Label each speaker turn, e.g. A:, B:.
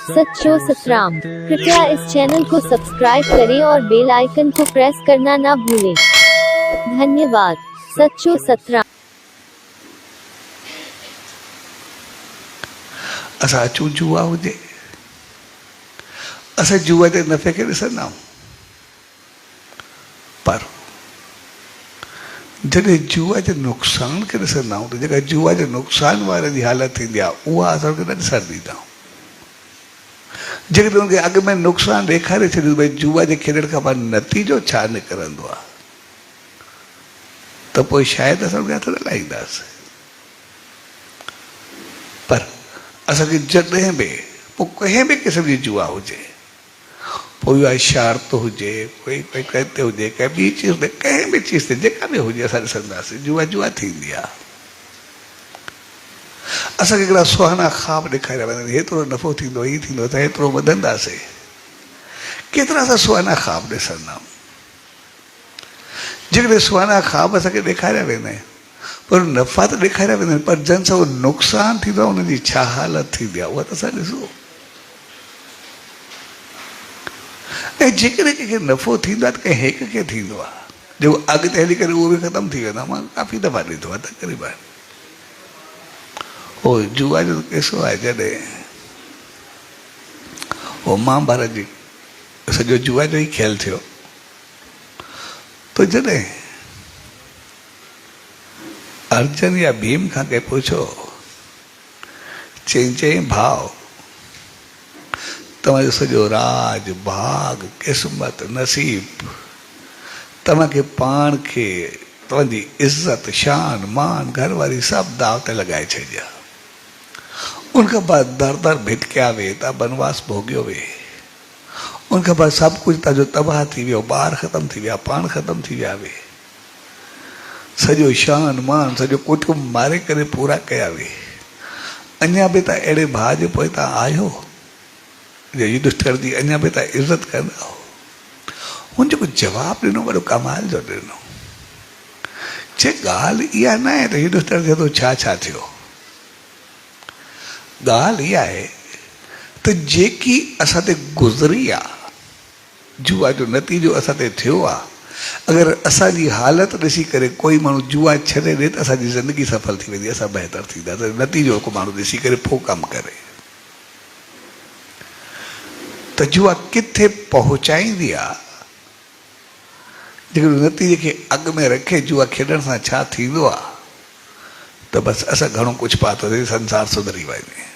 A: सच्चो सतराम। कृपया इस चैनल को सब्सक्राइब करें और बेल आइकन को प्रेस करना ना भूलें। धन्यवाद। सच्चो सतराम।
B: असा अचूं जुआ हुजे, असां जुआ जे नफ़े खे ॾिसंदा आहियूं, पर जॾहिं जुआ जे नुक़सान खे ॾिसंदा आहियूं त जेका जुआ जे नुक़सान वारे जी हालत थींदी आहे उहा असांखे न ॾिसणु ॾींदा आहियूं। जेकॾहिं उनखे अॻु में नुक़सान ॾेखारे छॾियो भई जुआ जे खेॾण खां पोइ नतीजो छा निकिरंदो आहे त पोइ शायदि असां उनखे हथ न लाहींदासीं। पर असांखे जॾहिं बि पोइ कंहिं बि क़िस्म जी जुआ हुजे, पोइ इहा शरारत हुजे, कोई ते हुजे, कंहिं ॿी चीज़ ते, कंहिं बि चीज़ ते जेका बि हुजे असां ॾिसंदासीं जुआ जुआ थींदी आहे। असांखे हिकिड़ा सुहाना ख़्वाब ॾेखारिया वेंदा आहिनि, हेतिरो नफ़ो थींदो, हीअ थींदो, त हेतिरो वधंदासीं। केतिरा असां सुहाना ख़्वाब ॾिसंदा आहियूं। जेकॾहिं सुहाना ख़्वाब असांखे ॾेखारिया वेंदा आहिनि, पर नफ़ा त ॾेखारिया वेंदा आहिनि, पर जंहिं सां उहो नुक़सानु थींदो आहे उनजी छा हालत थींदी आहे उहा त असां ॾिसो। ऐं जेकॾहिं कंहिंखे नफ़ो थींदो आहे त कंहिं हिक खे थींदो आहे, जेको अॻिते हली करे उहो बि ख़तमु थी वेंदो आहे। मां काफ़ी दफ़ा ॾिठो आहे तक़रीबन। हो जुआ जो किसो आहे, जॾहिं हो महाभारत जी सॼो जुआ जो ई खेल थियो, तो जॾहिं अर्जुन या भीम खां कंहिं पुछो, चई भाउ तव्हांजो सॼो राज भाग क़िस्मत नसीब तव्हांखे पाण खे, तव्हांजी इज़त शान मान घरवारी सभु दाव ते लॻाए छॾिया। उनखां बाद दर दर भिटकिया वे, तव्हां बनवास भोगियो वे, उनखां बाद सभु कुझु तव्हांजो तबाह थी वियो, ॿार ख़तमु थी विया, पाण ख़तमु थी विया वे, सॼो शान मान सॼो कुटुंब मारे करे पूरा कया वे, अञा बि तव्हां अहिड़े भाउ जे पोइ तव्हां आहियो जो युधिष्ठिर जी अञा बि तव्हां इज़त कंदा हो। हुन जेको जवाबु ॾिनो वॾो कमाल जो ॾिनो। चए ॻाल्हि इहा न आहे त युधिष्ठिर खे तो छा छा थियो, ॻाल्हि इहा आहे त जेकी असां ते गुज़री आहे, जुआ जो नतीजो असां ते थियो आहे, अगरि असांजी हालत ॾिसी करे कोई माण्हू जुआ छॾे ॾे त असांजी ज़िंदगी सफल थी वेंदी, असां बहितर थींदा। त नतीजो को माण्हू ॾिसी करे पोइ कमु करे त जुआ किथे पहुचाईंदी आहे, जेकॾहिं नतीजे खे अॻु में रखे जुआ खेॾण सां छा थींदो आहे, त बसि असां घणो कुझु पातो, संसार सुधरी वञे।